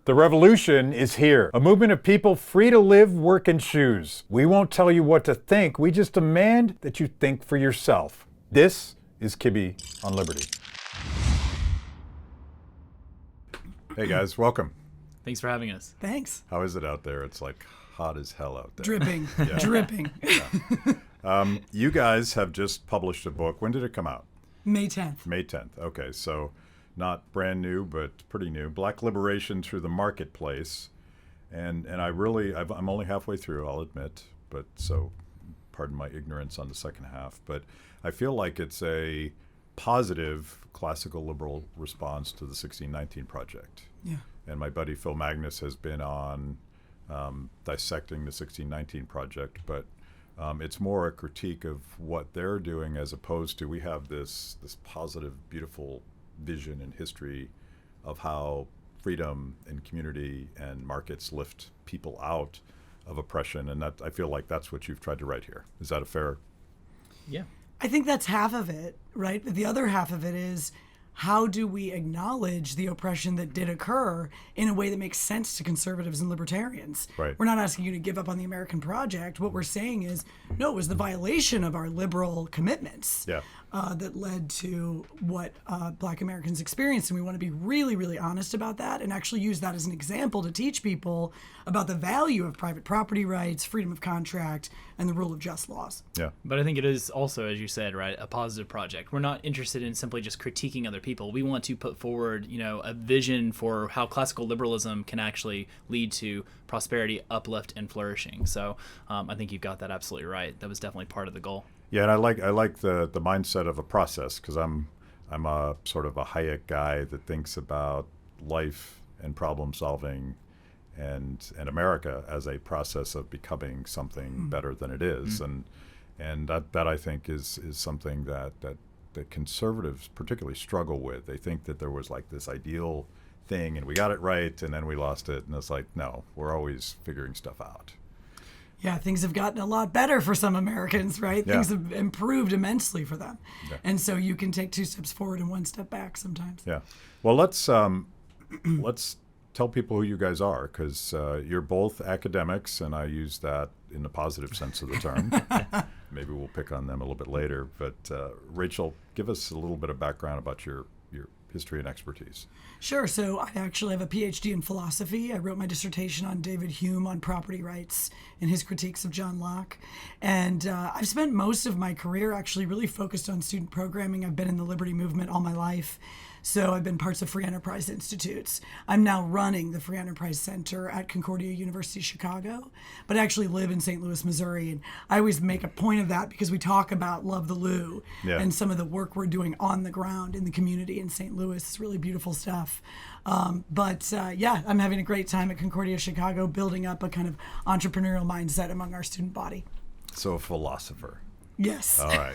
The revolution is here. A movement of people free to live, work, and choose. We won't tell you what to think. We just demand that you think for yourself. This is Kibbe on Liberty. Hey guys, welcome. Thanks for having us. Thanks. How is it out there? It's like hot as hell out there. Dripping. Dripping. Yeah. You guys have just published a book. When did it come out? May 10th. May 10th. Okay, so not brand new, but pretty new. Black Liberation Through the Marketplace. And I'm only halfway through, I'll admit, but so pardon my ignorance on the second half. But I feel like it's a positive classical liberal response to the 1619 Project. Yeah. And my buddy Phil Magnus has been on dissecting the 1619 Project, but it's more a critique of what they're doing as opposed to we have this positive, beautiful vision and history of how freedom and community and markets lift people out of oppression, and that I feel like that's what you've tried to write here. Is that a fair? Yeah. I think that's half of it, right? But the other half of it is how do we acknowledge the oppression that did occur in a way that makes sense to conservatives and libertarians? Right. We're not asking you to give up on the American project. What we're saying is, no, it was the violation of our liberal commitments that led to what Black Americans experienced. And we want to be really, really honest about that and actually use that as an example to teach people about the value of private property rights, freedom of contract, and the rule of just laws. Yeah. But I think it is also, as you said, right, a positive project. We're not interested in simply just critiquing other people. We want to put forward, a vision for how classical liberalism can actually lead to prosperity, uplift, and flourishing. So I think you've got that absolutely right. That was definitely part of the goal. Yeah, and I like the mindset of a process because I'm a sort of a Hayek guy that thinks about life and problem solving and America as a process of becoming something better than it is, and that I think is something that conservatives particularly struggle with. They think that there was like this ideal thing and we got it right and then we lost it, and it's like, no, we're always figuring stuff out. Yeah, things have gotten a lot better for some Americans, right? Yeah. Things have improved immensely for them. Yeah. And so you can take 2 steps forward and 1 step back sometimes. Yeah. Well, let's tell people who you guys are, because you're both academics, and I use that in the positive sense of the term. Maybe we'll pick on them a little bit later. But Rachel, give us a little bit of background about your history and expertise. Sure. So I actually have a PhD in philosophy. I wrote my dissertation on David Hume on property rights and his critiques of John Locke. And I've spent most of my career actually really focused on student programming. I've been in the liberty movement all my life. So I've been parts of free enterprise institutes. I'm now running the Free Enterprise Center at Concordia University, Chicago, but I actually live in St. Louis, Missouri. And I always make a point of that because we talk about Love the Lou and some of the work we're doing on the ground in the community in St. Louis. It's really beautiful stuff. I'm having a great time at Concordia, Chicago, building up a kind of entrepreneurial mindset among our student body. So a philosopher. Yes. All right.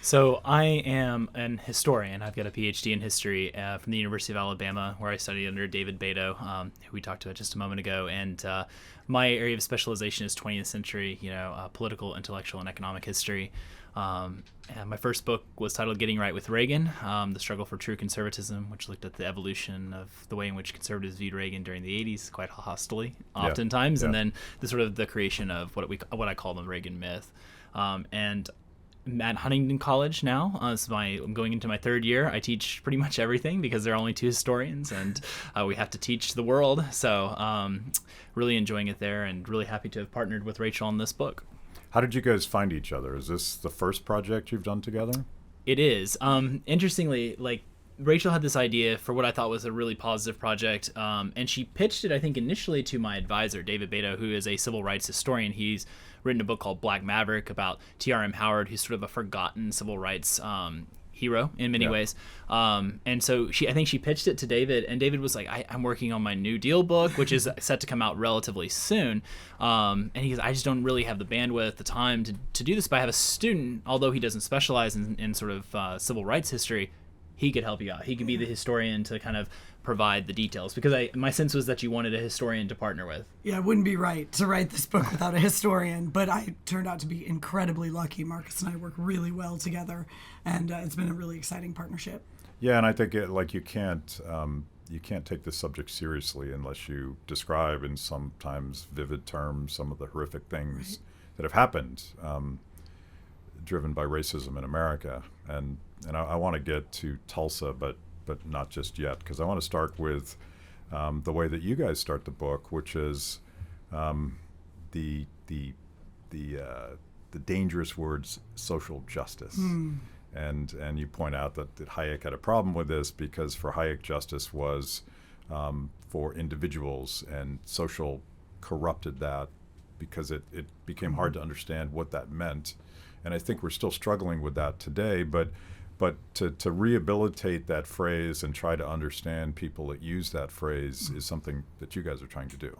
So I am an historian. I've got a PhD in history from the University of Alabama, where I studied under David Beto, who we talked about just a moment ago. And my area of specialization is 20th century, political, intellectual, and economic history. And my first book was titled Getting Right with Reagan, The Struggle for True Conservatism, which looked at the evolution of the way in which conservatives viewed Reagan during the 80s, quite hostily, oftentimes, and then the creation of what I call the Reagan myth. And I'm at Huntington College now. I'm going into my 3rd year. I teach pretty much everything because there are only 2 historians, and we have to teach the world. So really enjoying it there, and really happy to have partnered with Rachel on this book. How did you guys find each other? Is this the first project you've done together? It is. Interestingly, Rachel had this idea for what I thought was a really positive project, and she pitched it, I think, initially to my advisor, David Beto, who is a civil rights historian. He's written a book called Black Maverick about T.R.M. Howard, who's sort of a forgotten civil rights hero in many ways. And so I think she pitched it to David, and David was like, I'm working on my New Deal book, which is set to come out relatively soon. And he goes, I just don't really have the bandwidth, the time to do this, but I have a student, although he doesn't specialize in sort of civil rights history, he could help you out. He could be the historian to kind of provide the details, because my sense was that you wanted a historian to partner with. Yeah, it wouldn't be right to write this book without a historian, but I turned out to be incredibly lucky. Marcus and I work really well together, and it's been a really exciting partnership. Yeah, and I think you can't you can't take this subject seriously unless you describe in sometimes vivid terms some of the horrific things that have happened, driven by racism in America. And I want to get to Tulsa, but not just yet, because I want to start with the way that you guys start the book, which is the dangerous words social justice. And you point out that Hayek had a problem with this because for Hayek, justice was for individuals, and social corrupted that because it became hard to understand what that meant. And I think we're still struggling with that today, but to rehabilitate that phrase and try to understand people that use that phrase is something that you guys are trying to do.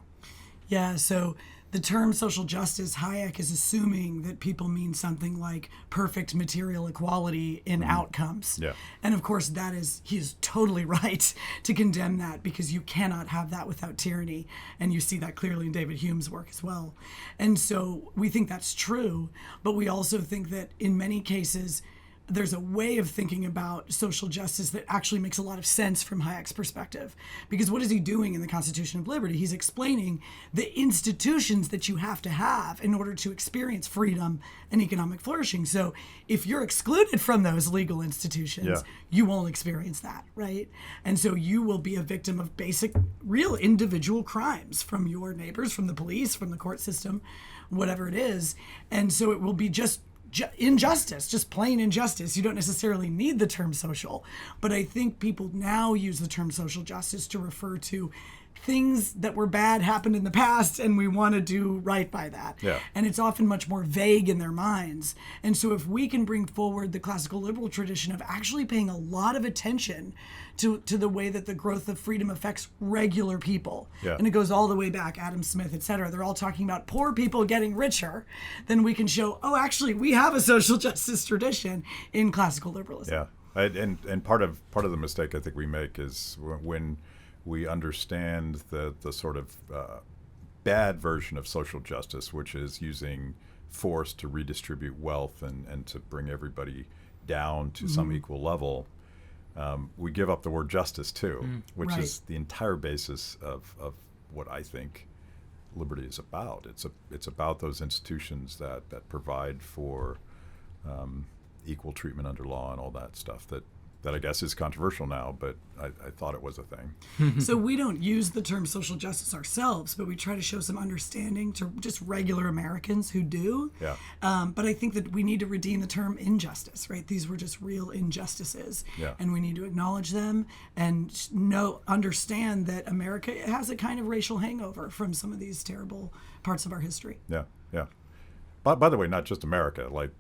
Yeah, so the term social justice, Hayek is assuming that people mean something like perfect material equality in outcomes. Yeah. And of course, he's totally right to condemn that, because you cannot have that without tyranny. And you see that clearly in David Hume's work as well. And so we think that's true, but we also think that in many cases, there's a way of thinking about social justice that actually makes a lot of sense from Hayek's perspective. Because what is he doing in the Constitution of Liberty? He's explaining the institutions that you have to have in order to experience freedom and economic flourishing. So if you're excluded from those legal institutions, you won't experience that, right? And so you will be a victim of basic, real individual crimes from your neighbors, from the police, from the court system, whatever it is. And so it will be just injustice, just plain injustice. You don't necessarily need the term social, but I think people now use the term social justice to refer to things that were bad happened in the past, and we want to do right by that. Yeah. And it's often much more vague in their minds. And so if we can bring forward the classical liberal tradition of actually paying a lot of attention to the way that the growth of freedom affects regular people, and it goes all the way back, Adam Smith, et cetera, they're all talking about poor people getting richer, then we can show, oh, actually, we have a social justice tradition in classical liberalism. Yeah. And part of the mistake I think we make is when we understand the sort of bad version of social justice, which is using force to redistribute wealth and to bring everybody down to some equal level, we give up the word justice too, which is the entire basis of what I think liberty is about. It's about those institutions that provide for equal treatment under law and all that stuff that I guess is controversial now, but I thought it was a thing. So we don't use the term social justice ourselves, but we try to show some understanding to just regular Americans who do. Yeah. But I think that we need to redeem the term injustice, right? These were just real injustices. Yeah. And we need to acknowledge them and understand that America has a kind of racial hangover from some of these terrible parts of our history. Yeah, yeah. By the way, not just America. Like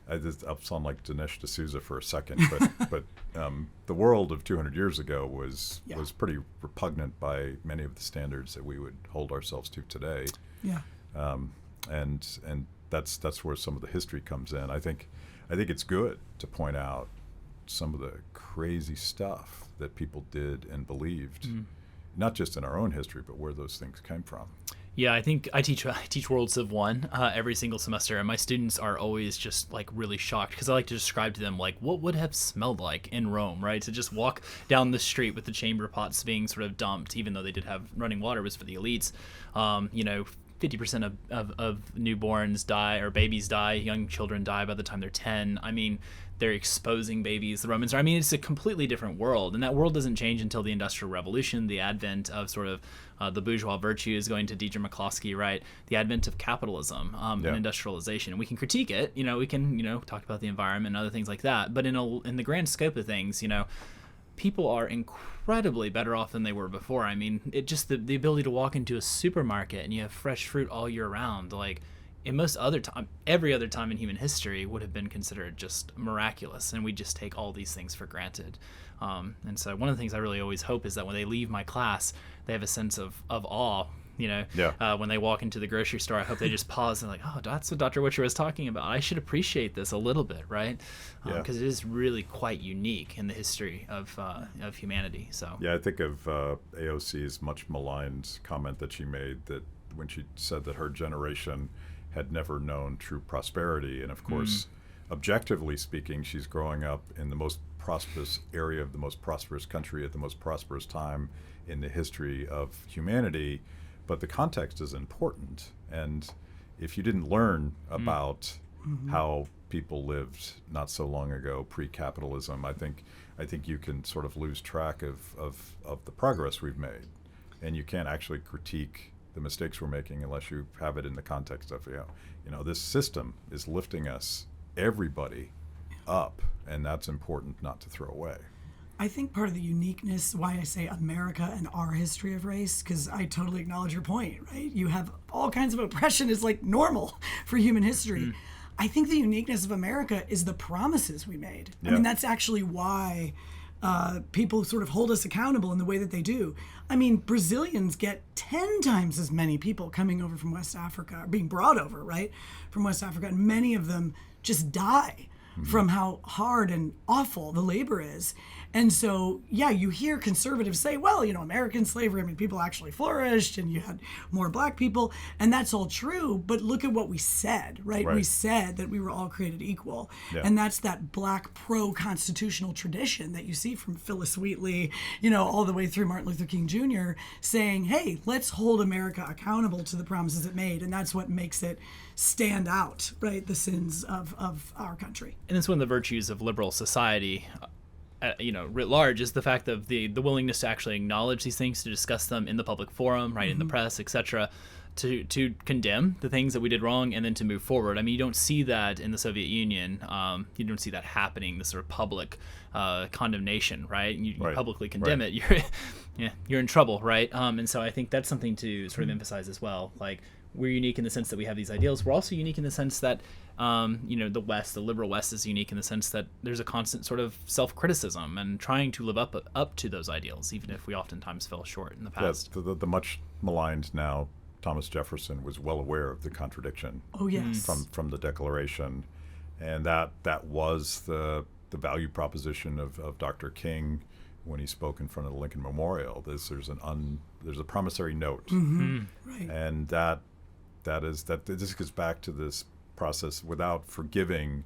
I'll sound like Dinesh D'Souza for a second, but the world of 200 years ago was pretty repugnant by many of the standards that we would hold ourselves to today. Yeah. And that's where some of the history comes in. I think it's good to point out some of the crazy stuff that people did and believed, not just in our own history, but where those things came from. Yeah, I think I teach World Civ 1 every single semester, and my students are always just like really shocked because I like to describe to them like what would have smelled like in Rome, right? To just walk down the street with the chamber pots being sort of dumped, even though they did have running water was for the elites. 50% of newborns die, or babies die, young children die by the time they're 10. I mean, they're exposing babies. The Romans are, I mean, it's a completely different world. And that world doesn't change until the Industrial Revolution, the advent of sort of the bourgeois virtues, going to Deidre McCloskey, right? The advent of capitalism and industrialization. And we can critique it. We can, talk about the environment and other things like that. But in the grand scope of things, people are incredibly better off than they were before. I mean, it just the ability to walk into a supermarket and you have fresh fruit all year round, like in every other time in human history would have been considered just miraculous, and we just take all these things for granted. And so one of the things I really always hope is that when they leave my class, they have a sense of awe. When they walk into the grocery store, I hope they just pause and like, oh, that's what Dr. Witcher was talking about. I should appreciate this a little bit, right? Because it is really quite unique in the history of humanity. So yeah, I think of AOC's much maligned comment that she made, that when she said that her generation had never known true prosperity, and of course, objectively speaking, she's growing up in the most prosperous area of the most prosperous country at the most prosperous time in the history of humanity. But the context is important. And if you didn't learn about how people lived not so long ago, pre-capitalism, I think you can sort of lose track of the progress we've made. And you can't actually critique the mistakes we're making unless you have it in the context of, this system is lifting us, everybody, up, and that's important not to throw away. I think part of the uniqueness, why I say America and our history of race, because I totally acknowledge your point, right? You have all kinds of oppression is like normal for human history. I think the uniqueness of America is the promises we made. Yeah. I mean, that's actually why people sort of hold us accountable in the way that they do. I mean, Brazilians get 10 times as many people coming over from West Africa, or being brought over, right, from West Africa, and many of them just die from how hard and awful the labor is. And so, yeah, you hear conservatives say, well, American slavery, I mean, people actually flourished and you had more black people. And that's all true. But look at what we said, right? We said that we were all created equal. Yeah. And that's that black pro-constitutional tradition that you see from Phyllis Wheatley, all the way through Martin Luther King Jr. saying, hey, let's hold America accountable to the promises it made. And that's what makes it stand out, right? The sins of our country. And it's one of the virtues of liberal society, writ large, is the fact of the willingness to actually acknowledge these things, to discuss them in the public forum, right, in the press, etc., to condemn the things that we did wrong, and then to move forward. I mean, you don't see that in the Soviet Union. You don't see that happening, this sort of public condemnation, right? You publicly condemn it, you're in trouble, right? And so I think that's something to sort of emphasize as well. Like, we're unique in the sense that we have these ideals. We're also unique in the sense that, the West, the liberal West, is unique in the sense that there's a constant sort of self-criticism and trying to live up to those ideals, even if we oftentimes fell short in the past. Yeah, the much maligned now Thomas Jefferson was well aware of the contradiction. Oh, yes. From the Declaration, and that was the value proposition of Dr. King when he spoke in front of the Lincoln Memorial. There's a promissory note, Right. and this goes back to this process. Without forgiving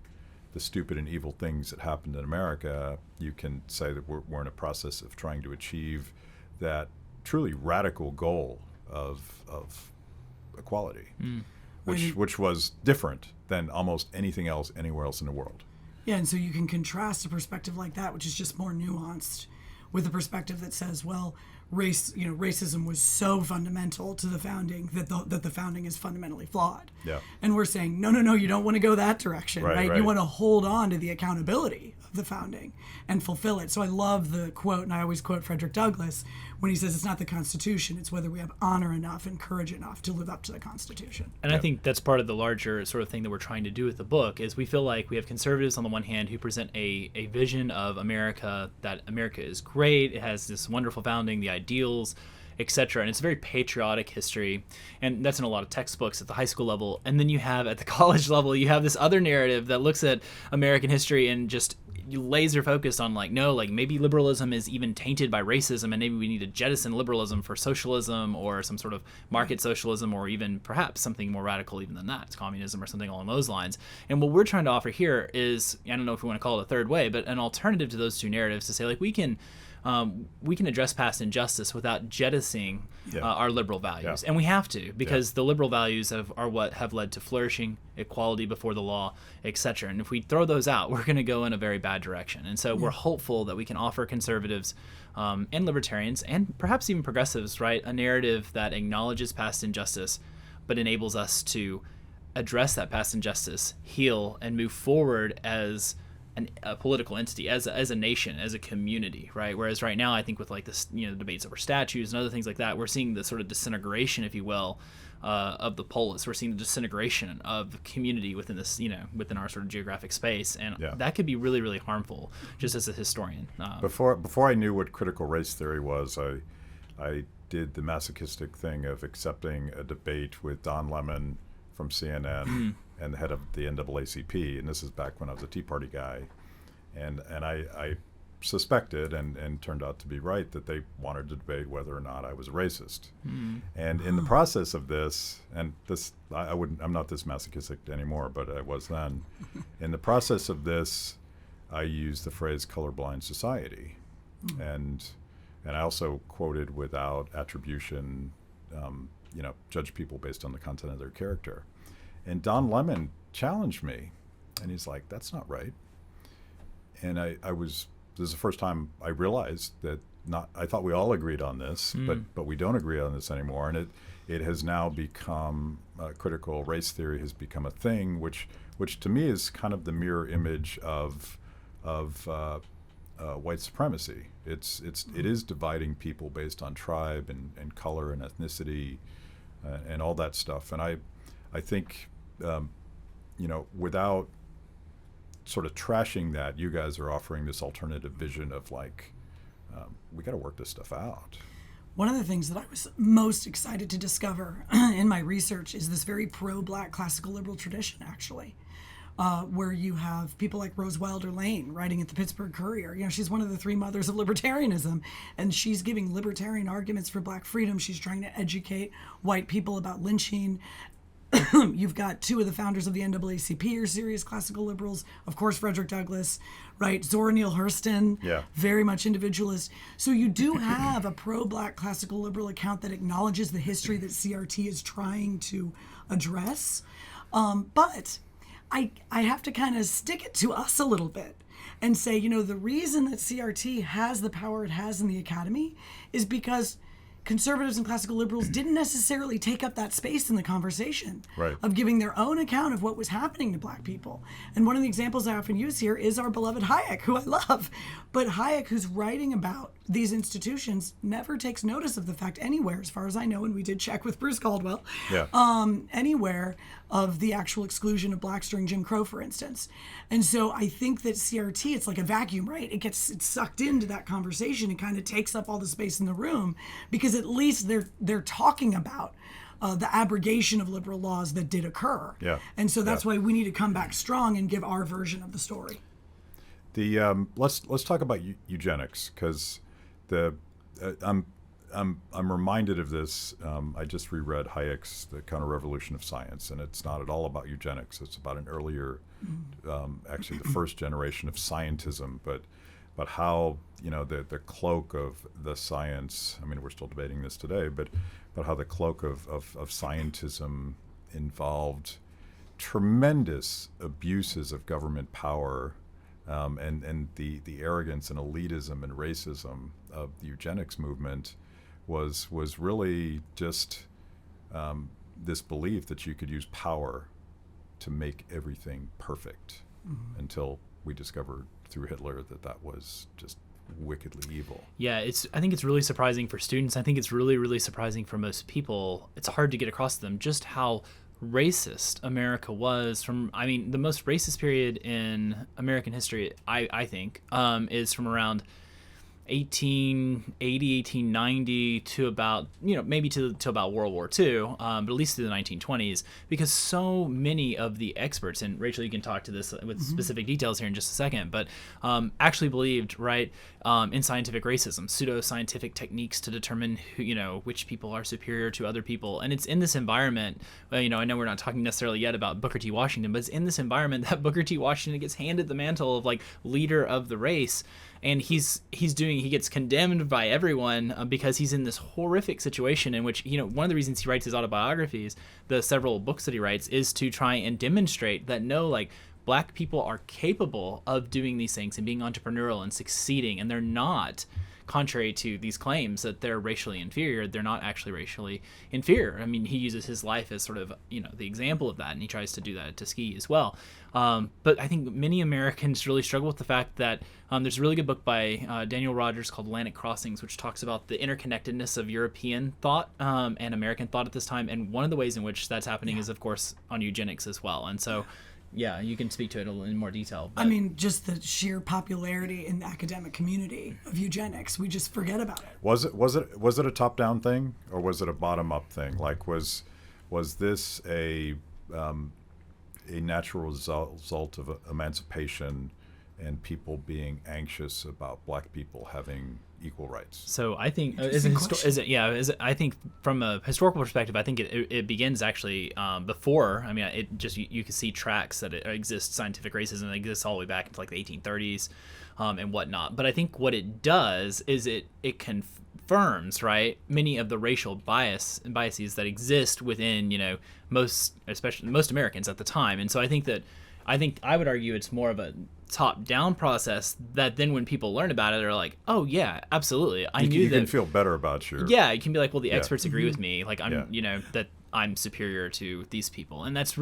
the stupid and evil things that happened in America, you can say that we're in a process of trying to achieve that truly radical goal of equality, which was different than almost anything else anywhere else in the world. Yeah, and so you can contrast a perspective like that, which is just more nuanced, with a perspective that says, well, racism was so fundamental to the founding that the founding is fundamentally flawed. Yeah. And we're saying, no, you don't want to go that direction, right? You want to hold on to the accountability of the founding and fulfill it. So I love the quote, and I always quote Frederick Douglass when he says it's not the Constitution, it's whether we have honor enough and courage enough to live up to the Constitution. And I think that's part of the larger sort of thing that we're trying to do with the book, is we feel like we have conservatives on the one hand who present a vision of America, that America is great, it has this wonderful founding, the ideals, etc. And it's a very patriotic history, and that's in a lot of textbooks at the high school level. And then you have at the college level, you have this other narrative that looks at American history and just laser focused on maybe liberalism is even tainted by racism, and maybe we need to jettison liberalism for socialism or some sort of market socialism, or even perhaps something more radical even than that, it's communism or something along those lines. And what we're trying to offer here is, I don't know if we want to call it a third way, but an alternative to those two narratives, to say we can address past injustice without jettisoning our liberal values. And we have to, because the liberal values are what have led to flourishing, equality before the law, etc. And if we throw those out, we're going to go in a very bad direction. And so we're hopeful that we can offer conservatives and libertarians, and perhaps even progressives, right, a narrative that acknowledges past injustice, but enables us to address that past injustice, heal, and move forward as a political entity, as a nation, as a community, right? Whereas right now, I think with this, debates over statues and other things like that, we're seeing the sort of disintegration, if you will, of the polis. We're seeing the disintegration of the community within this, within our sort of geographic space, and that could be really, really harmful. Just as a historian, before I knew what critical race theory was, I did the masochistic thing of accepting a debate with Don Lemon from CNN and the head of the NAACP, and this is back when I was a Tea Party guy, and I suspected and turned out to be right that they wanted to debate whether or not I was a racist. And in the process of this, and this I'm not this masochistic anymore, but I was then. In the process of this, I use the phrase colorblind society. And I also quoted without attribution, judge people based on the content of their character. And Don Lemon challenged me, and he's like, that's not right. And this is the first time I realized that I thought we all agreed on this, but we don't agree on this anymore. And it has now become, critical race theory has become a thing, which to me is kind of the mirror image of white supremacy. It is dividing people based on tribe and color and ethnicity, and all that stuff. And I think, without sort of trashing that, you guys are offering this alternative vision of like, we got to work this stuff out. One of the things that I was most excited to discover in my research is this very pro-Black classical liberal tradition, actually, where you have people like Rose Wilder Lane writing at the Pittsburgh Courier. She's one of the three mothers of libertarianism, and she's giving libertarian arguments for Black freedom. She's trying to educate white people about lynching. You've got two of the founders of the NAACP are serious classical liberals. Of course, Frederick Douglass, right? Zora Neale Hurston, very much individualist. So you do have a pro-Black classical liberal account that acknowledges the history that CRT is trying to address. But I have to kind of stick it to us a little bit and say, the reason that CRT has the power it has in the academy is because conservatives and classical liberals didn't necessarily take up that space in the conversation of giving their own account of what was happening to Black people. And one of the examples I often use here is our beloved Hayek, who I love. But Hayek, who's writing about these institutions, never takes notice of the fact anywhere, as far as I know, and we did check with Bruce Caldwell, anywhere of the actual exclusion of Blacks during Jim Crow, for instance. And so I think that CRT, it's like a vacuum, right? It's sucked into that conversation and kind of takes up all the space in the room, because at least they're talking about the abrogation of liberal laws that did occur. And so that's why we need to come back strong and give our version of the story. Let's talk about eugenics, because I'm reminded of this. I just reread Hayek's The Counter-Revolution of Science, and it's not at all about eugenics. It's about an earlier, actually the first generation of scientism, but how the cloak of the science. I mean, we're still debating this today, but how the cloak of scientism involved tremendous abuses of government power. And the arrogance and elitism and racism of the eugenics movement was really just this belief that you could use power to make everything perfect, until we discovered through Hitler that was just wickedly evil. Yeah, I think it's really surprising for students. I think it's really, really surprising for most people. It's hard to get across to them just how racist America was the most racist period in American history, I think, is from around 1880, 1890 to about, maybe to about World War II, but at least through the 1920s, because so many of the experts, and Rachel, you can talk to this with specific details here in just a second, but actually believed, in scientific racism, pseudo-scientific techniques to determine which people are superior to other people. And it's in this environment, I know we're not talking necessarily yet about Booker T. Washington, but it's in this environment that Booker T. Washington gets handed the mantle of leader of the race. And he gets condemned by everyone because he's in this horrific situation in which, one of the reasons he writes his autobiographies, the several books that he writes, is to try and demonstrate that Black people are capable of doing these things and being entrepreneurial and succeeding, and they're not, contrary to these claims that they're racially inferior, they're not actually racially inferior. I mean, he uses his life as sort of, the example of that, and he tries to do that at Tuskegee as well. But I think many Americans really struggle with the fact that there's a really good book by Daniel Rogers called Atlantic Crossings, which talks about the interconnectedness of European thought and American thought at this time. And one of the ways in which that's happening is, of course, on eugenics as well. And so, yeah, you can speak to it in more detail. But. I mean, just the sheer popularity in the academic community of eugenics, we just forget about it. Was it a top-down thing, or was it a bottom-up thing? Was this a natural result of emancipation and people being anxious about Black people having equal rights? So I think I think from a historical perspective, I think it begins actually before. I mean, it just you can see tracks that it exists, scientific racism that exists all the way back into like the 1830s and whatnot. But I think what it does is it confirms, right, many of the racial biases that exist within most Americans at the time. And so I think I would argue it's more of a top-down process that then when people learn about it, they're like, oh yeah, absolutely. You can feel better about your... Yeah, you can be like, well, the experts agree with me. Like Yeah. that I'm superior to these people. And that's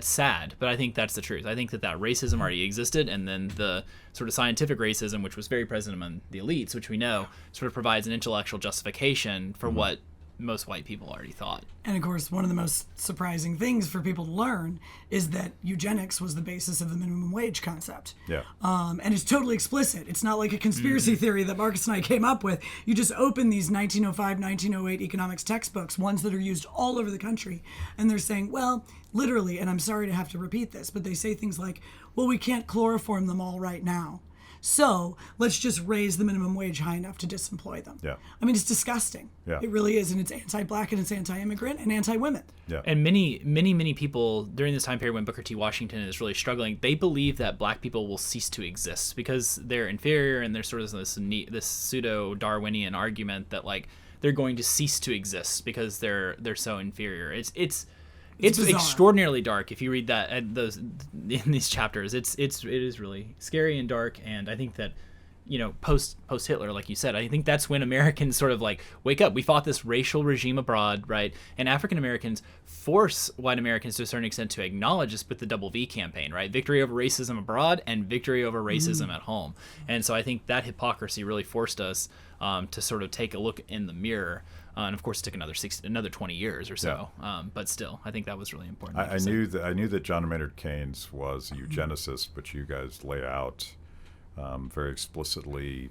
sad, but I think that's the truth. I think that racism already existed, and then the sort of scientific racism, which was very present among the elites, which we know sort of provides an intellectual justification for what most white people already thought. And of course, one of the most surprising things for people to learn is that eugenics was the basis of the minimum wage concept. Yeah. And it's totally explicit. It's not like a conspiracy theory that Marcus and I came up with. You just open these 1905, 1908 economics textbooks, ones that are used all over the country, and they're saying, well, literally, and I'm sorry to have to repeat this, but they say things like, well, we can't chloroform them all right now, so let's just raise the minimum wage high enough to disemploy them. Yeah. I mean, it's disgusting. Yeah. It really is, and it's anti-black and it's anti-immigrant and anti-women. Yeah. And many people during this time period when Booker T. Washington is really struggling, they believe that black people will cease to exist because they're inferior, and there's sort of this pseudo-Darwinian argument that like they're going to cease to exist because they're so inferior. It's extraordinarily dark if you read that in these chapters. It is really scary and dark, and I think that post Hitler, like you said, I think that's when Americans sort of like wake up. We fought this racial regime abroad, right? And African Americans force white Americans to a certain extent to acknowledge this with the double V campaign, right? Victory over racism abroad and victory over racism at home. And so I think that hypocrisy really forced us to sort of take a look in the mirror. And of course, it took another 20 years or so. Yeah. But still, I think that was really important. I knew that John Maynard Keynes was a eugenicist, but you guys lay out very explicitly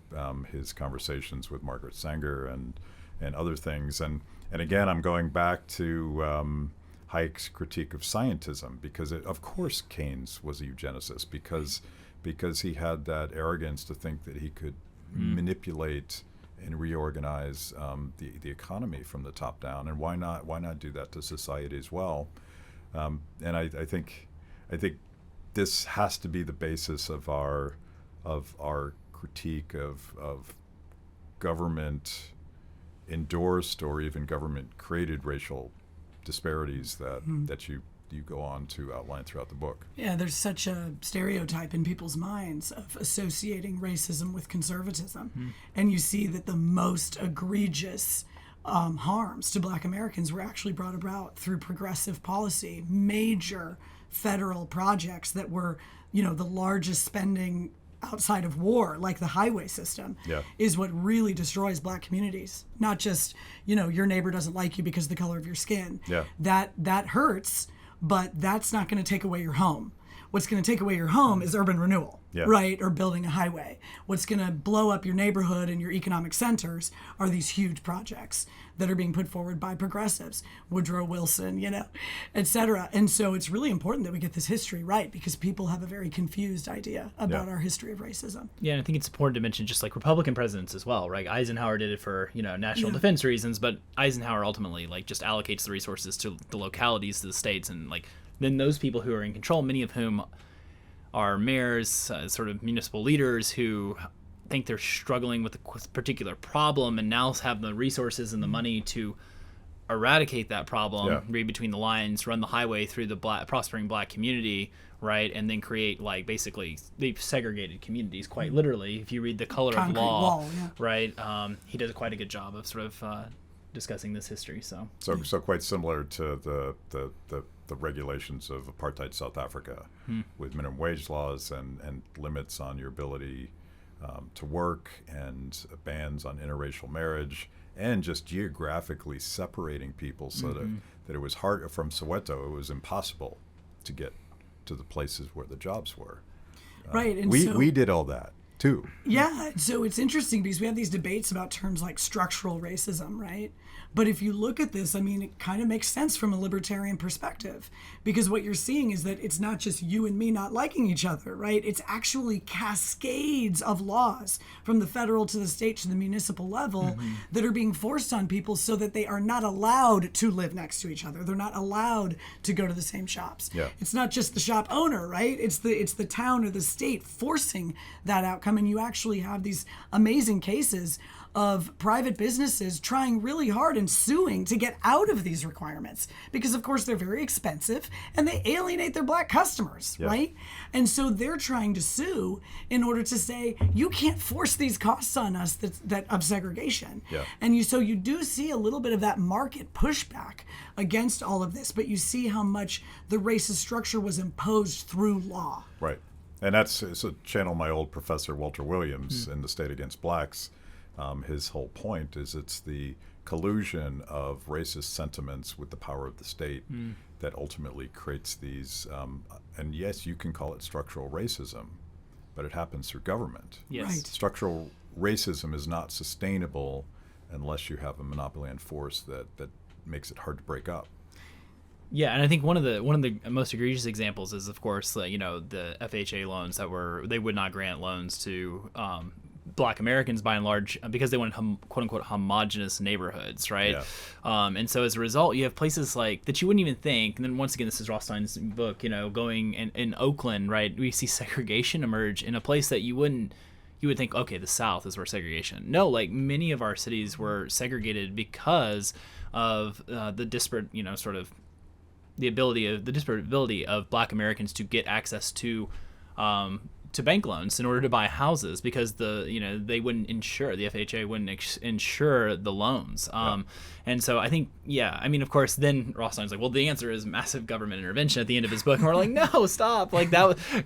his conversations with Margaret Sanger and other things. And again, I'm going back to Hayek's critique of scientism, because of course Keynes was a eugenicist because he had that arrogance to think that he could manipulate and reorganize the economy from the top down, and why not do that to society as well? And I think this has to be the basis of our critique of government endorsed or even government created racial disparities that you go on to outline throughout the book. Yeah, there's such a stereotype in people's minds of associating racism with conservatism. And you see that the most egregious harms to black Americans were actually brought about through progressive policy, major federal projects that were, the largest spending outside of war, like the highway system, is what really destroys black communities. Not just, your neighbor doesn't like you because of the color of your skin. Yeah. That hurts, but that's not going to take away your home. What's going to take away your home is urban renewal, right? Or building a highway. What's going to blow up your neighborhood and your economic centers are these huge projects that are being put forward by progressives, Woodrow Wilson, et cetera. And so it's really important that we get this history right, because people have a very confused idea about our history of racism. Yeah, and I think it's important to mention just like Republican presidents as well, right? Eisenhower did it for, national defense reasons, but Eisenhower ultimately like just allocates the resources to the localities, to the states, and like then those people who are in control, many of whom are mayors, sort of municipal leaders who think they're struggling with a particular problem and now have the resources and the money to eradicate that problem, read between the lines, run the highway through the prospering black community, right, and then create like basically they've segregated communities quite literally. If you read The Color Concrete of Law, wall, right, he does quite a good job of sort of discussing this history. So quite similar to the regulations of apartheid South Africa, with minimum wage laws and limits on your ability to work, and bans on interracial marriage, and just geographically separating people so that it was hard. From Soweto, it was impossible to get to the places where the jobs were. Right. And we did all that too. Yeah, so it's interesting because we have these debates about terms like structural racism, right? But if you look at this, I mean, it kind of makes sense from a libertarian perspective, because what you're seeing is that it's not just you and me not liking each other, right? It's actually cascades of laws from the federal to the state to the municipal level that are being forced on people so that they are not allowed to live next to each other. They're not allowed to go to the same shops. Yeah. It's not just the shop owner, right? It's the town or the state forcing that outcome, and you actually have these amazing cases of private businesses trying really hard and suing to get out of these requirements because, of course, they're very expensive and they alienate their black customers, right? And so they're trying to sue in order to say, you can't force these costs on us that of segregation. And so you do see a little bit of that market pushback against all of this, but you see how much the racist structure was imposed through law. Right. And that's to channel my old professor, Walter Williams, in The State Against Blacks. His whole point is it's the collusion of racist sentiments with the power of the state that ultimately creates these, and yes, you can call it structural racism, but it happens through government. Yes. Right. Structural racism is not sustainable unless you have a monopoly on force that makes it hard to break up. Yeah, and I think one of the most egregious examples is, of course, the FHA loans they would not grant loans to Black Americans by and large because they wanted quote unquote homogenous neighborhoods, right? And so as a result, you have places like that you wouldn't even think. And then once again, this is Rothstein's book. Going in Oakland, right? We see segregation emerge in a place that you would think, okay, the South is where segregation. No, like many of our cities were segregated because of the disparate, sort of the disparate ability of Black Americans to get access to bank loans in order to buy houses because they wouldn't insure, the FHA wouldn't insure the loans. And so I think, of course, then Rothstein's like, well, the answer is massive government intervention at the end of his book. And we're like, no, stop. Like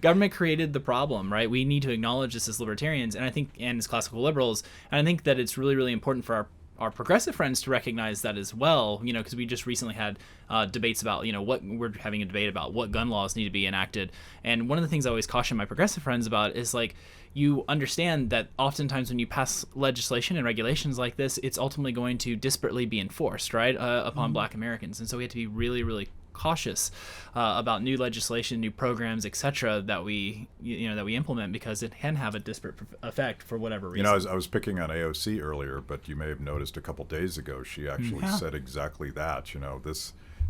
government created the problem, right? We need to acknowledge this as libertarians and as classical liberals. And I think that it's really, really important for our progressive friends to recognize that as well, because we just recently had debates about, we're having a debate about what gun laws need to be enacted. And one of the things I always caution my progressive friends about is like, you understand that oftentimes when you pass legislation and regulations like this, it's ultimately going to disparately be enforced, right, upon Black Americans. And so we have to be really, really cautious about new legislation, new programs, etc. that we implement because it can have a disparate effect for whatever reason. I was picking on AOC earlier, but you may have noticed a couple days ago she actually said exactly that.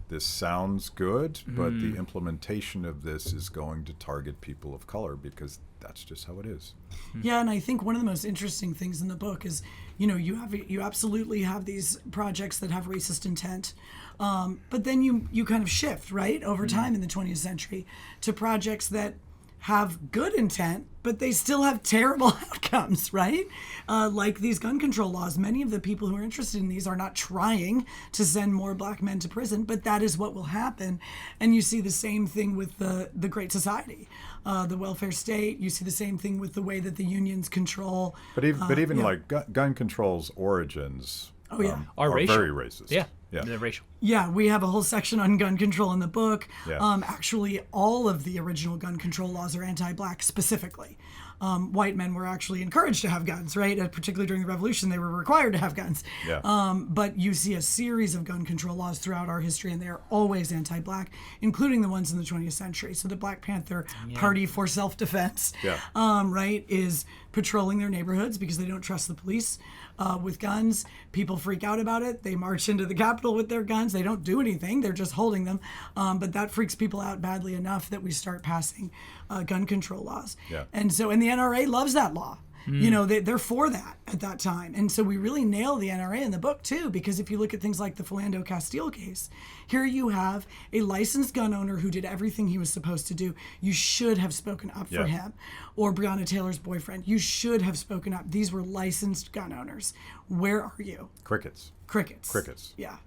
This sounds good, but the implementation of this is going to target people of color because that's just how it is. Yeah, and I think one of the most interesting things in the book is, you absolutely have these projects that have racist intent, but then you kind of shift, right, over time in the 20th century to projects that have good intent, but they still have terrible outcomes, right? Like these gun control laws. Many of the people who are interested in these are not trying to send more Black men to prison, but that is what will happen. And you see the same thing with the Great Society, the welfare state. You see the same thing with the way that the unions control. But even like gun control's origins are racial. very racist. Yeah, they're racial. Yeah, we have a whole section on gun control in the book. Yeah. Actually, all of the original gun control laws are anti-Black specifically. White men were actually encouraged to have guns, right? Particularly during the Revolution, they were required to have guns. Yeah. But you see a series of gun control laws throughout our history, and they are always anti-Black, including the ones in the 20th century. So the Black Panther Party for Self-Defense, right, is patrolling their neighborhoods because they don't trust the police with guns. People freak out about it. They march into the Capitol with their guns. They don't do anything. They're just holding them. But that freaks people out badly enough that we start passing gun control laws. Yeah. And the NRA loves that law. They're for that at that time. And so we really nail the NRA in the book too, because if you look at things like the Philando Castile case, here you have a licensed gun owner who did everything he was supposed to do. You should have spoken up for him. Or Breonna Taylor's boyfriend. You should have spoken up. These were licensed gun owners. Where are you? Crickets. Yeah.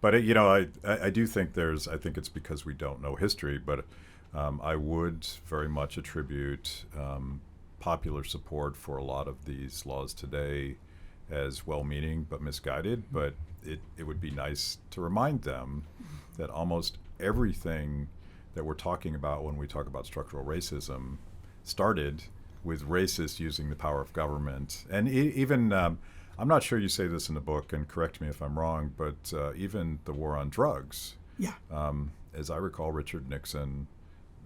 But I do think I think it's because we don't know history, but I would very much attribute popular support for a lot of these laws today as well-meaning but misguided. But it would be nice to remind them that almost everything that we're talking about when we talk about structural racism started with racists using the power of government, and even I'm not sure you say this in the book, and correct me if I'm wrong, but even the war on drugs. Yeah. As I recall, Richard Nixon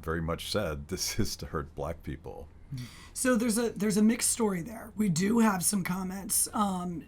very much said this is to hurt black people. So there's a mixed story there. We do have some comments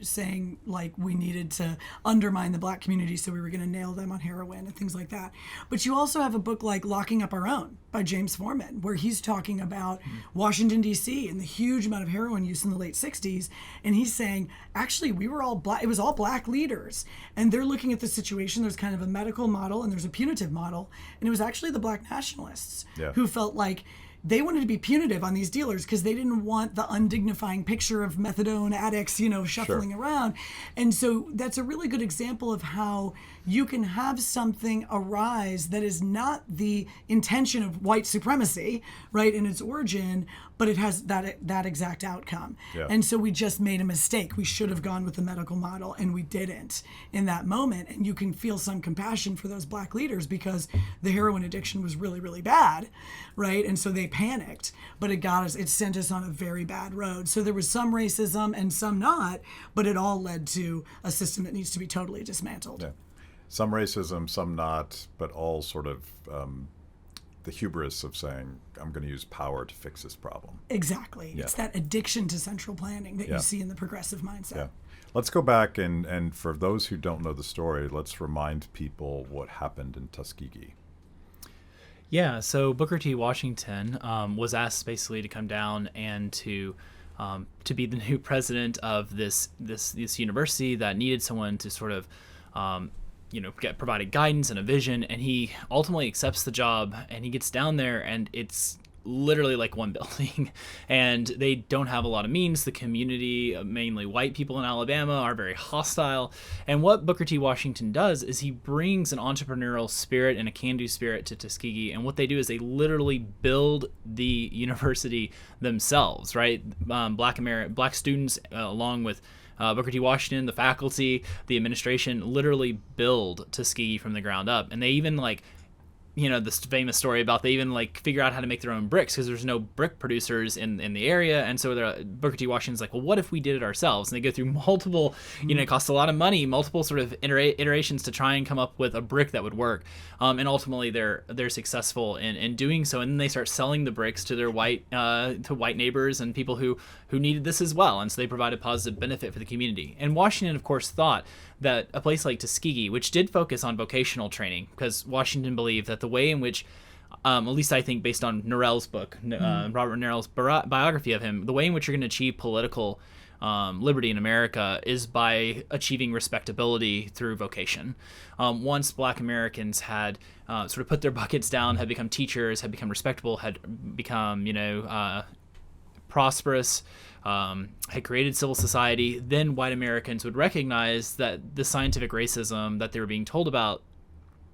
saying like we needed to undermine the black community, so we were going to nail them on heroin and things like that. But you also have a book like Locking Up Our Own by James Foreman, where he's talking about Washington, D.C. and the huge amount of heroin use in the late 60s. And he's saying, actually, we were all black. It was all black leaders. And they're looking at the situation. There's kind of a medical model and there's a punitive model. And it was actually the black nationalists who felt like they wanted to be punitive on these dealers because they didn't want the undignifying picture of methadone addicts, shuffling around. And so that's a really good example of how you can have something arise that is not the intention of white supremacy, right, in its origin, but it has that exact outcome. Yeah. And so we just made a mistake. We should have gone with the medical model, and we didn't in that moment. And you can feel some compassion for those black leaders because the heroin addiction was really, really bad, right? And so they panicked, but it sent us on a very bad road. So there was some racism and some not, but it all led to a system that needs to be totally dismantled. Yeah. Some racism, some not, but all sort of the hubris of saying, I'm going to use power to fix this problem. Exactly. Yeah. It's that addiction to central planning that you see in the progressive mindset. Yeah. Let's go back and for those who don't know the story, let's remind people what happened in Tuskegee. Yeah, so Booker T. Washington was asked basically to come down and to be the new president of this university that needed someone to sort of provided guidance and a vision, and he ultimately accepts the job, and he gets down there, and it's literally like one building, and they don't have a lot of means. The community, mainly white people in Alabama, are very hostile, and what Booker T. Washington does is he brings an entrepreneurial spirit and a can-do spirit to Tuskegee, and what they do is they literally build the university themselves, right? Black students, along with Booker T. Washington, the faculty, the administration, literally build Tuskegee from the ground up. And they even this famous story about they even figure out how to make their own bricks because there's no brick producers in the area. And so Booker T. Washington's like, well, what if we did it ourselves? And they go through multiple, it costs a lot of money, multiple sort of iterations to try and come up with a brick that would work. And ultimately they're successful in doing so. And then they start selling the bricks to their white neighbors and people who needed this as well. And so they provide a positive benefit for the community. And Washington, of course, thought that a place like Tuskegee, which did focus on vocational training, because Washington believed that the way in which, at least I think based on Norell's book, Robert Norell's biography of him, the way in which you're going to achieve political liberty in America is by achieving respectability through vocation. Once Black Americans had sort of put their buckets down, had become teachers, had become respectable, had become, prosperous, had created civil society, then white Americans would recognize that the scientific racism that they were being told about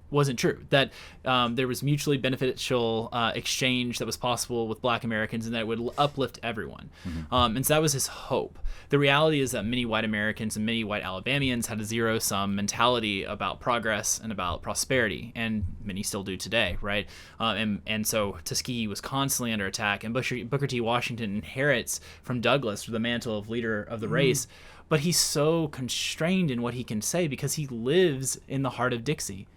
wasn't true, that there was mutually beneficial exchange that was possible with Black Americans and that it would uplift everyone. And so that was his hope. The reality is that many white Americans and many white Alabamians had a zero-sum mentality about progress and about prosperity, and many still do today, right? And so Tuskegee was constantly under attack, and Booker T. Washington inherits from Douglas the mantle of leader of the race, but he's so constrained in what he can say because he lives in the heart of Dixie.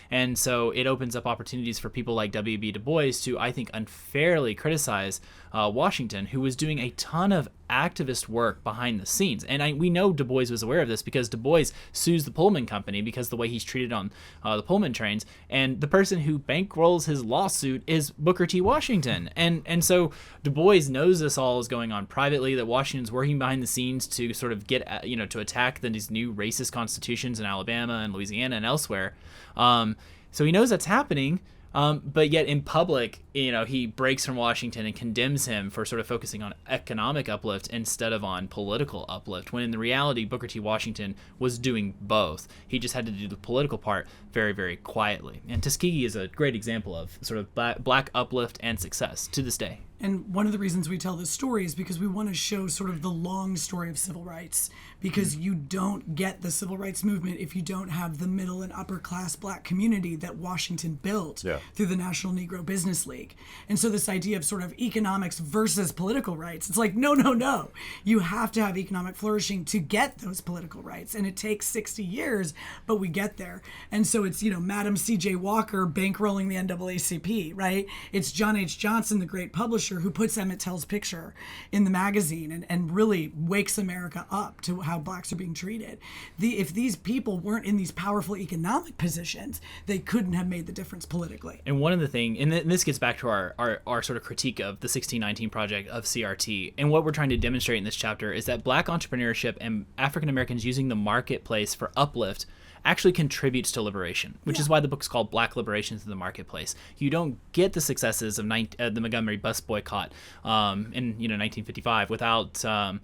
And so it opens up opportunities for people like W.B. Du Bois to, I think, unfairly criticize Washington, who was doing a ton of activist work behind the scenes. And we know Du Bois was aware of this because Du Bois sues the Pullman company because the way he's treated on the Pullman trains. And the person who bankrolls his lawsuit is Booker T. Washington. And so Du Bois knows this all is going on privately, that Washington's working behind the scenes to sort of get, to attack these new racist constitutions in Alabama and Louisiana and elsewhere. So he knows that's happening, but yet in public, he breaks from Washington and condemns him for sort of focusing on economic uplift instead of on political uplift, when in the reality, Booker T. Washington was doing both. He just had to do the political part very, very quietly. And Tuskegee is a great example of sort of black uplift and success to this day. And one of the reasons we tell this story is because we want to show sort of the long story of civil rights, because you don't get the civil rights movement if you don't have the middle and upper class black community that Washington built through the National Negro Business League. And so this idea of sort of economics versus political rights, it's like, no, no, no. You have to have economic flourishing to get those political rights. And it takes 60 years, but we get there. And so it's, Madam C.J. Walker bankrolling the NAACP, right? It's John H. Johnson, the great publisher, who puts Emmett Till's picture in the magazine and really wakes America up to how blacks are being treated. If these people weren't in these powerful economic positions, they couldn't have made the difference politically. And one of the things, and this gets back to our sort of critique of the 1619 project of CRT, and what we're trying to demonstrate in this chapter is that black entrepreneurship and African Americans using the marketplace for uplift actually contributes to liberation, which is why the book's called Black Liberations in the Marketplace. You don't get the successes of the Montgomery bus boycott in 1955 without all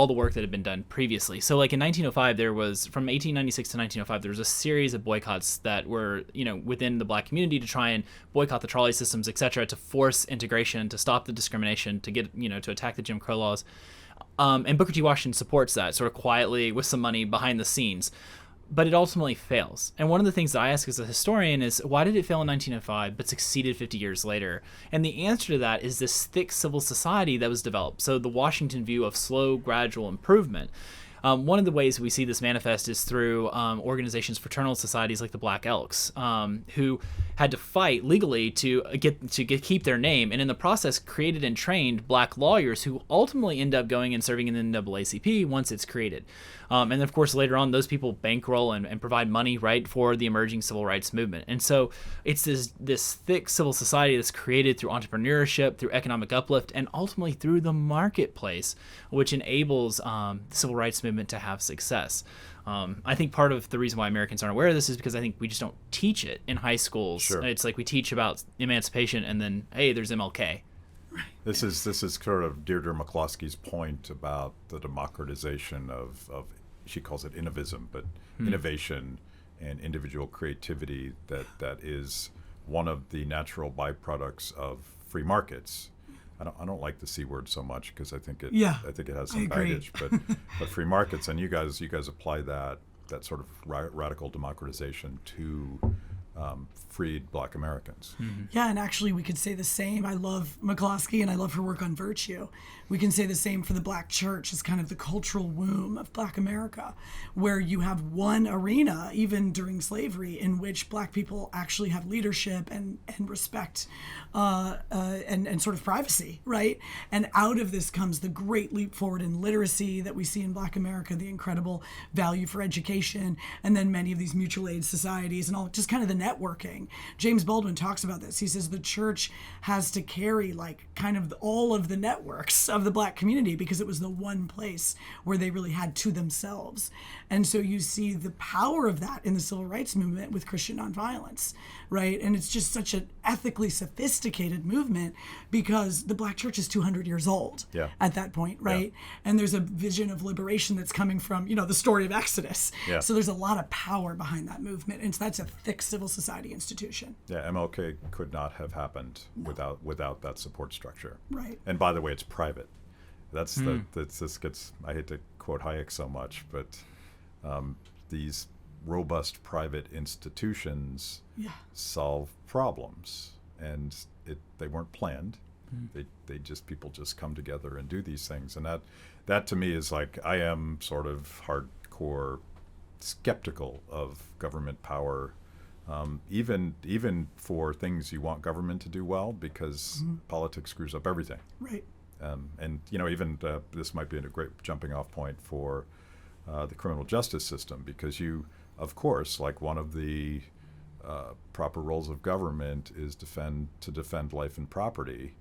the work that had been done previously. So like in 1905, there was, from 1896 to 1905, there was a series of boycotts that were, within the black community to try and boycott the trolley systems, et cetera, to force integration, to stop the discrimination, to get, to attack the Jim Crow laws. And Booker T. Washington supports that sort of quietly with some money behind the scenes. But it ultimately fails. And one of the things that I ask as a historian is, why did it fail in 1905 but succeeded 50 years later? And the answer to that is this thick civil society that was developed. So the Washington view of slow, gradual improvement. One of the ways we see this manifest is through organizations, fraternal societies like the Black Elks, who had to fight legally to keep their name, and in the process created and trained black lawyers who ultimately end up going and serving in the NAACP once it's created. And of course, later on, those people bankroll and provide money, right, for the emerging civil rights movement. And so it's this thick civil society that's created through entrepreneurship, through economic uplift, and ultimately through the marketplace, which enables the civil rights movement to have success. I think part of the reason why Americans aren't aware of this is because I think we just don't teach it in high schools. Sure. It's like we teach about emancipation and then, hey, there's MLK. This is sort of Deirdre McCloskey's point about the democratization of she calls it innovism, but innovation and individual creativity that is one of the natural byproducts of free markets. I don't like the C word so much because I think it has some baggage, but free markets, and you guys apply that sort of radical democratization to freed black Americans. Mm-hmm. Yeah, and actually we could say the same. I love McCloskey and I love her work on virtue. We can say the same for the black church as kind of the cultural womb of black America, where you have one arena, even during slavery, in which black people actually have leadership and respect and sort of privacy, right? And out of this comes the great leap forward in literacy that we see in black America, the incredible value for education, and then many of these mutual aid societies and all, just kind of the networking. James Baldwin talks about this. He says the church has to carry like kind of all of the networks of the black community because it was the one place where they really had to themselves. And so you see the power of that in the civil rights movement with Christian nonviolence, right? And it's just such an ethically sophisticated movement because the black church is 200 years old at that point, right? Yeah. And there's a vision of liberation that's coming from, the story of Exodus. Yeah. So there's a lot of power behind that movement. And so that's a thick civil society institution. Yeah, MLK could not have happened without that support structure. Right. And by the way, it's private. This gets, I hate to quote Hayek so much, but these robust private institutions solve problems, and they weren't planned. People just come together and do these things, and that to me is like, I am sort of hardcore skeptical of government power, even for things you want government to do well, because politics screws up everything. Right. And even this might be a great jumping off point for the criminal justice system, because of course, like one of the proper roles of government is to defend life and property,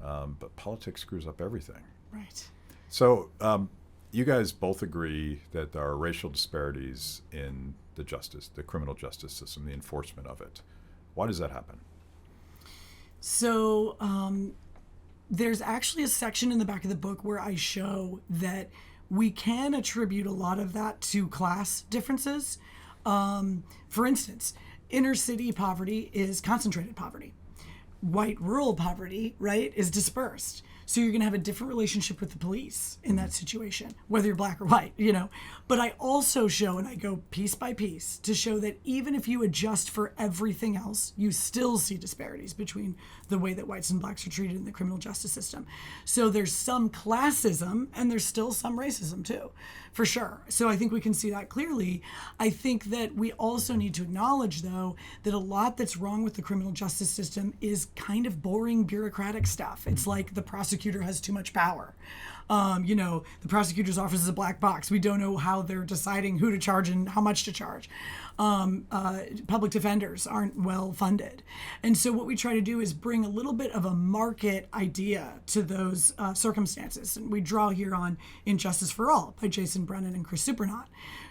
but politics screws up everything. Right. So you guys both agree that there are racial disparities in the criminal justice system, the enforcement of it. Why does that happen? So there's actually a section in the back of the book where I show that we can attribute a lot of that to class differences. For instance, inner city poverty is concentrated poverty. white rural poverty, right, is dispersed. So you're going to have a different relationship with the police in that situation, whether you're black or white, But I also show, and I go piece by piece, to show that even if you adjust for everything else, you still see disparities between the way that whites and blacks are treated in the criminal justice system. So there's some classism, and there's still some racism too, for sure. So I think we can see that clearly. I think that we also need to acknowledge, though, that a lot that's wrong with the criminal justice system is kind of boring bureaucratic stuff. It's like the prosecutor has too much power. The prosecutor's office is a black box. We don't know how they're deciding who to charge and how much to charge. Public defenders aren't well funded. And so what we try to do is bring a little bit of a market idea to those circumstances. And we draw here on Injustice for All by Jason Brennan and Chris Supernaut,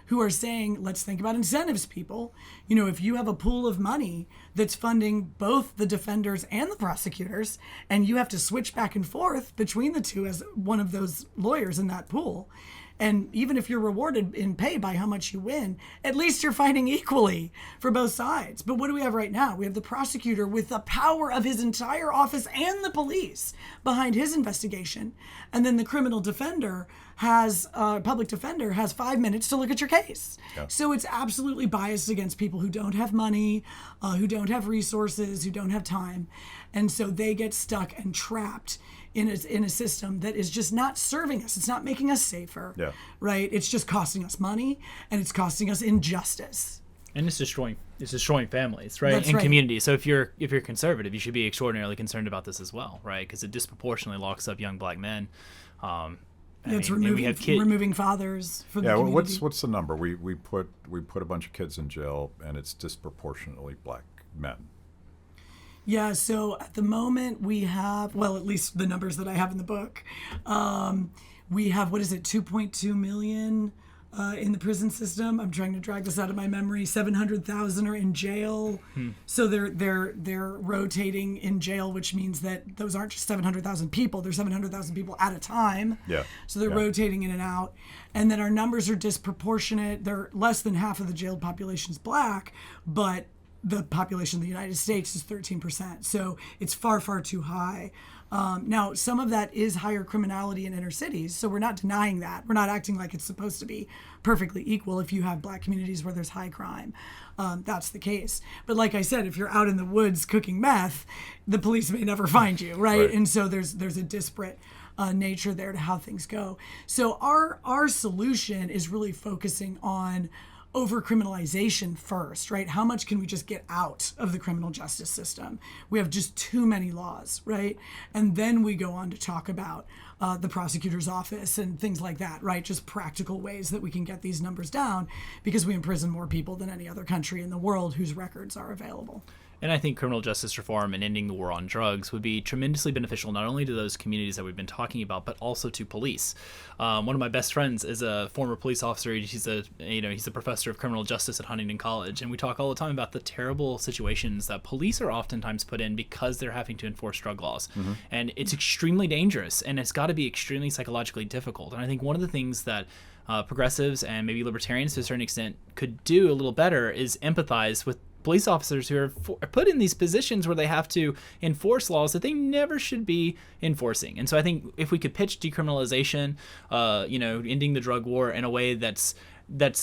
who are saying, let's think about incentives, people. If you have a pool of money that's funding both the defenders and the prosecutors, and you have to switch back and forth between the two as one of those lawyers in that pool, and even if you're rewarded in pay by how much you win, at least you're fighting equally for both sides. But what do we have right now? We have the prosecutor with the power of his entire office and the police behind his investigation. And then the criminal defender public defender has 5 minutes to look at your case. Yeah. So it's absolutely biased against people who don't have money, who don't have resources, who don't have time. And so they get stuck and trapped in a system that is just not serving us. It's not making us safer, right? It's just costing us money, and it's costing us injustice. And it's destroying families, right? That's and right. communities. So if you're conservative, you should be extraordinarily concerned about this as well, right? Because it disproportionately locks up young black men. Removing fathers from the community. What's the number? We put a bunch of kids in jail, and it's disproportionately black men. Yeah, so at the moment we have, well, at least the numbers that I have in the book, we have, 2.2 million in the prison system. I'm trying to drag this out of my memory. 700,000 are in jail. So they're rotating in jail, which means that those aren't just 700,000 people. They're 700,000 people at a time. Yeah. So they're rotating in and out. And then our numbers are disproportionate. They're less than half of the jailed population is black, but the population of the United States is 13%. So it's far, far too high. Now, some of that is higher criminality in inner cities, so we're not denying that. We're not acting like it's supposed to be perfectly equal if you have black communities where there's high crime. That's the case. But like I said, if you're out in the woods cooking meth, the police may never find you, right? And so there's a disparate nature there to how things go. So our solution is really focusing on over-criminalization first, right? How much can we just get out of the criminal justice system? We have just too many laws, right? And then we go on to talk about the prosecutor's office and things like that, right? Just practical ways that we can get these numbers down, because we imprison more people than any other country in the world whose records are available. And I think criminal justice reform and ending the war on drugs would be tremendously beneficial not only to those communities that we've been talking about, but also to police. One of my best friends is a former police officer. He's a professor of criminal justice at Huntington College, and we talk all the time about the terrible situations that police are oftentimes put in because they're having to enforce drug laws. And it's extremely dangerous, and it's got to be extremely psychologically difficult. And I think one of the things that progressives and maybe libertarians to a certain extent could do a little better is empathize with police officers who are put in these positions where they have to enforce laws that they never should be enforcing. And so I think if we could pitch decriminalization, ending the drug war in a way that's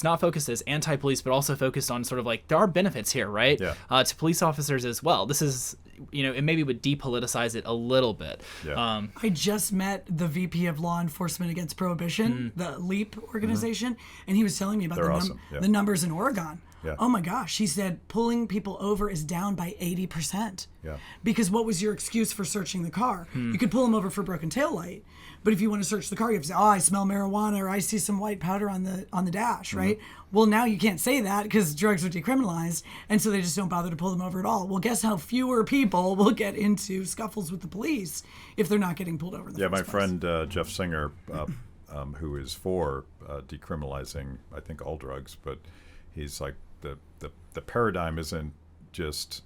not focused as anti-police, but also focused on sort of like there are benefits here, right? Yeah. To police officers as well. This is, it maybe would depoliticize it a little bit. Yeah. I just met the VP of Law Enforcement Against Prohibition, the LEAP organization, and he was telling me about the numbers in Oregon. Yeah. Oh my gosh, he said pulling people over is down by 80%. Yeah. Because what was your excuse for searching the car? You could pull them over for broken taillight, but if you want to search the car, you have to say, "Oh, I smell marijuana," or "I see some white powder on the dash," right? Well, now you can't say that because drugs are decriminalized, and so they just don't bother to pull them over at all. Well, guess how fewer people will get into scuffles with the police if they're not getting pulled over in the first my place. friend Jeff Singer, who is for decriminalizing, I think, all drugs, but he's like, the paradigm isn't just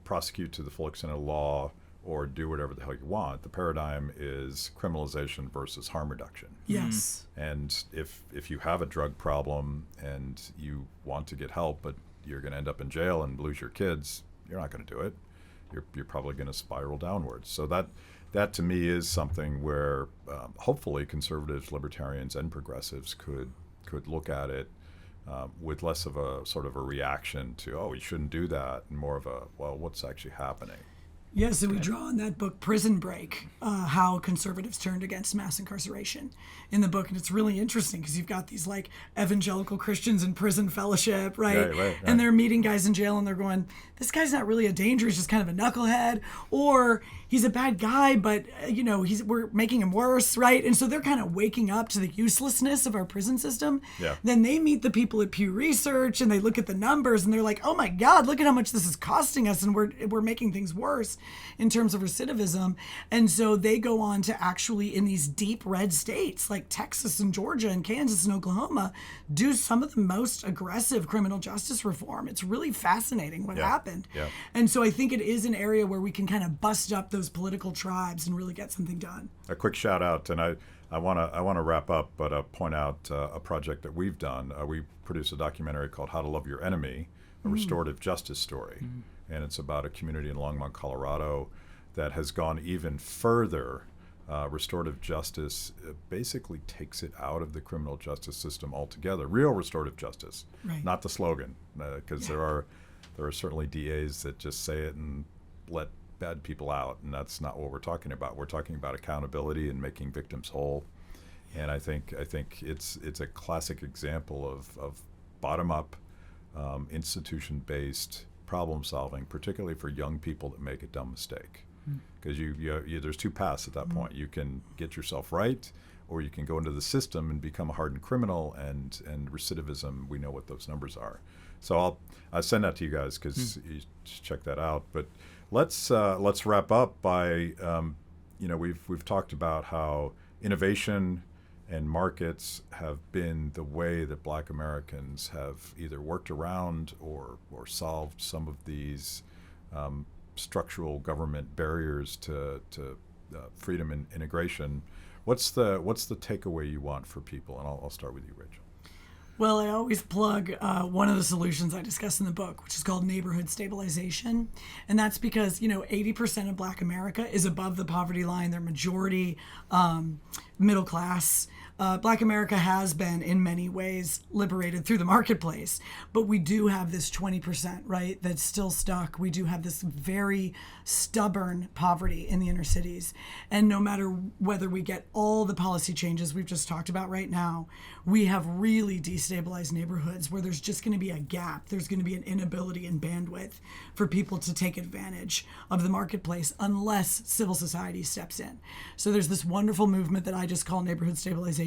prosecute to the full extent of law or do whatever the hell you want. The paradigm is criminalization versus harm reduction. Yes. And if you have a drug problem and you want to get help, but you're going to end up in jail and lose your kids, you're not going to do it. you're probably going to spiral downwards. So that to me is something where hopefully conservatives, libertarians, and progressives could look at it with less of a sort of a reaction to, oh, we shouldn't do that, and more of a, well, what's actually happening? Yeah, so we draw on that book, Prison Break, how conservatives turned against mass incarceration in the book. And it's really interesting because you've got these like evangelical Christians in prison fellowship, right? Right. And they're meeting guys in jail and they're going, this guy's not really a danger, he's just kind of a knucklehead. Or he's a bad guy, but we're making him worse, right? And so they're kind of waking up to the uselessness of our prison system. Yeah. Then they meet the people at Pew Research and they look at the numbers and they're like, oh my God, look at how much this is costing us, and we're making things worse in terms of recidivism. And so they go on to actually, in these deep red states like Texas and Georgia and Kansas and Oklahoma, do some of the most aggressive criminal justice reform. It's really fascinating what happened. Yeah. And so I think it is an area where we can kind of bust up those political tribes and really get something done. A quick shout out, and I want to wrap up, but point out a project that we've done. We produced a documentary called How to Love Your Enemy, a restorative justice story. And it's about a community in Longmont, Colorado that has gone even further. Restorative justice basically takes it out of the criminal justice system altogether. Real restorative justice, Right. not the slogan, because there are certainly DAs that just say it and let bad people out, and that's not what we're talking about. We're talking about accountability and making victims whole. And I think it's a classic example of bottom-up, institution-based problem solving, particularly for young people that make a dumb mistake. Because there's two paths at that point. You can get yourself right, or you can go into the system and become a hardened criminal, and recidivism, we know what those numbers are. So I'll send that to you guys because you just check that out. But let's wrap up by we've talked about how innovation and markets have been the way that Black Americans have either worked around or solved some of these structural government barriers to freedom and integration. What's the takeaway you want for people? And I'll start with you, Rachel. Well, I always plug one of the solutions I discuss in the book, which is called neighborhood stabilization. And that's because, 80% of Black America is above the poverty line. They're majority middle class. Black America has been, in many ways, liberated through the marketplace. But we do have this 20%, right, that's still stuck. We do have this very stubborn poverty in the inner cities. And no matter whether we get all the policy changes we've just talked about right now, we have really destabilized neighborhoods where there's just going to be a gap. There's going to be an inability in bandwidth for people to take advantage of the marketplace unless civil society steps in. So there's this wonderful movement that I just call neighborhood stabilization.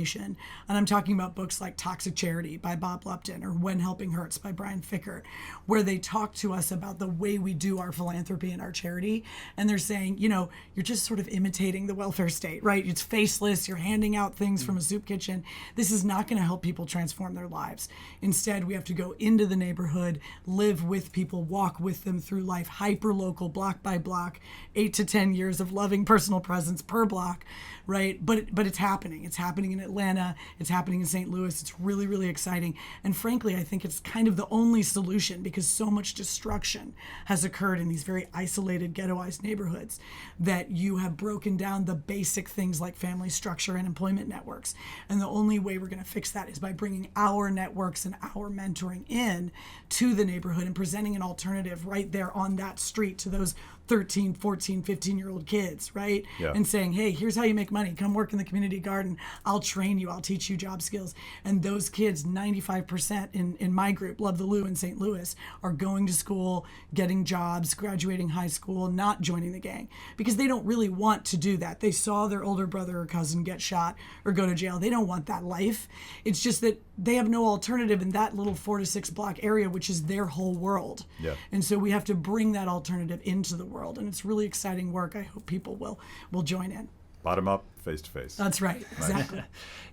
And I'm talking about books like Toxic Charity by Bob Lupton or When Helping Hurts by Brian Fickert, where they talk to us about the way we do our philanthropy and our charity. And they're saying, you're just sort of imitating the welfare state, right? It's faceless. You're handing out things from a soup kitchen. This is not going to help people transform their lives. Instead, we have to go into the neighborhood, live with people, walk with them through life, hyper-local, block by block, 8 to 10 years of loving personal presence per block, right? But it's happening. It's happening in Atlanta. It's happening in St. Louis. It's really, really exciting. And frankly, I think it's kind of the only solution because so much destruction has occurred in these very isolated, ghettoized neighborhoods that you have broken down the basic things like family structure and employment networks. And the only way we're going to fix that is by bringing our networks and our mentoring in to the neighborhood and presenting an alternative right there on that street to those 13, 14, 15-year-old kids, right? Yeah. And saying, hey, here's how you make money. Come work in the community garden. I'll train you. I'll teach you job skills. And those kids, 95% in my group, Love the Lou in St. Louis, are going to school, getting jobs, graduating high school, not joining the gang because they don't really want to do that. They saw their older brother or cousin get shot or go to jail. They don't want that life. It's just that they have no alternative in that little 4 to 6 block area, which is their whole world. Yeah. And so we have to bring that alternative into the world. And it's really exciting work. I hope people will join in. Bottom up, face to face. That's right. Exactly.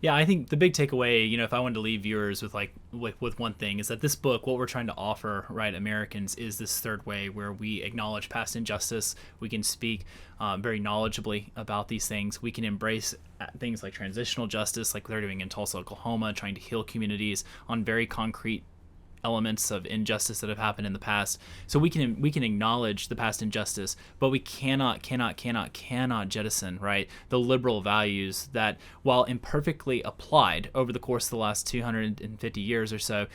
Yeah, I think the big takeaway, if I wanted to leave viewers with with one thing, is that this book, what we're trying to offer, right, Americans, is this third way where we acknowledge past injustice. We can speak very knowledgeably about these things. We can embrace things like transitional justice, like they're doing in Tulsa, Oklahoma, trying to heal communities on very concrete elements of injustice that have happened in the past. So we can acknowledge the past injustice, but we cannot jettison, right, the liberal values that, while imperfectly applied over the course of the last 250 years or so,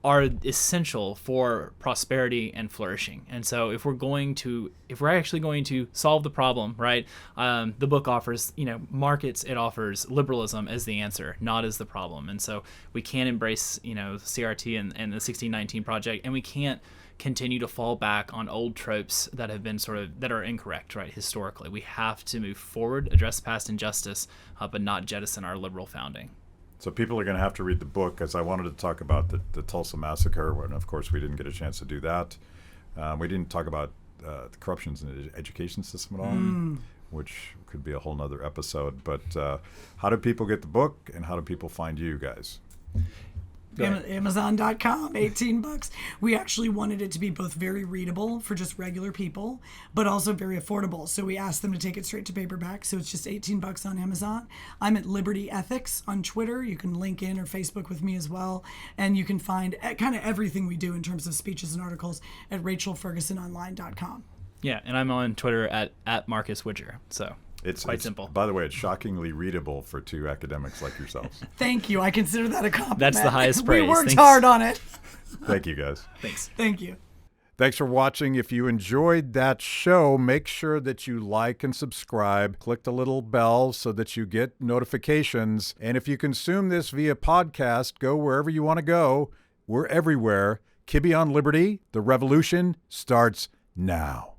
are essential for prosperity and flourishing. And so if we're actually going to solve the problem, right, the book offers, markets, it offers liberalism as the answer, not as the problem. And so we can't embrace, CRT and the 1619 Project, and we can't continue to fall back on old tropes that have been that are incorrect, right, historically. We have to move forward, address past injustice, but not jettison our liberal founding. So people are going to have to read the book, because I wanted to talk about the Tulsa Massacre, and of course we didn't get a chance to do that. We didn't talk about the corruptions in the education system at all, which could be a whole nother episode. But how do people get the book, and how do people find you guys? Amazon.com, $18. We actually wanted it to be both very readable for just regular people, but also very affordable. So we asked them to take it straight to paperback. So it's just $18 on Amazon. I'm at Liberty Ethics on Twitter. You can link in or Facebook with me as well. And you can find kind of everything we do in terms of speeches and articles at RachelFergusonOnline.com. Yeah, and I'm on Twitter at Marcus Witcher. So it's quite simple. By the way, it's shockingly readable for two academics like yourselves. Thank you. I consider that a compliment. That's the highest praise. We worked hard on it. Thank you, guys. Thanks. Thank you. Thanks for watching. If you enjoyed that show, make sure that you like and subscribe. Click the little bell so that you get notifications. And if you consume this via podcast, go wherever you want to go. We're everywhere. Kibbe on Liberty. The revolution starts now.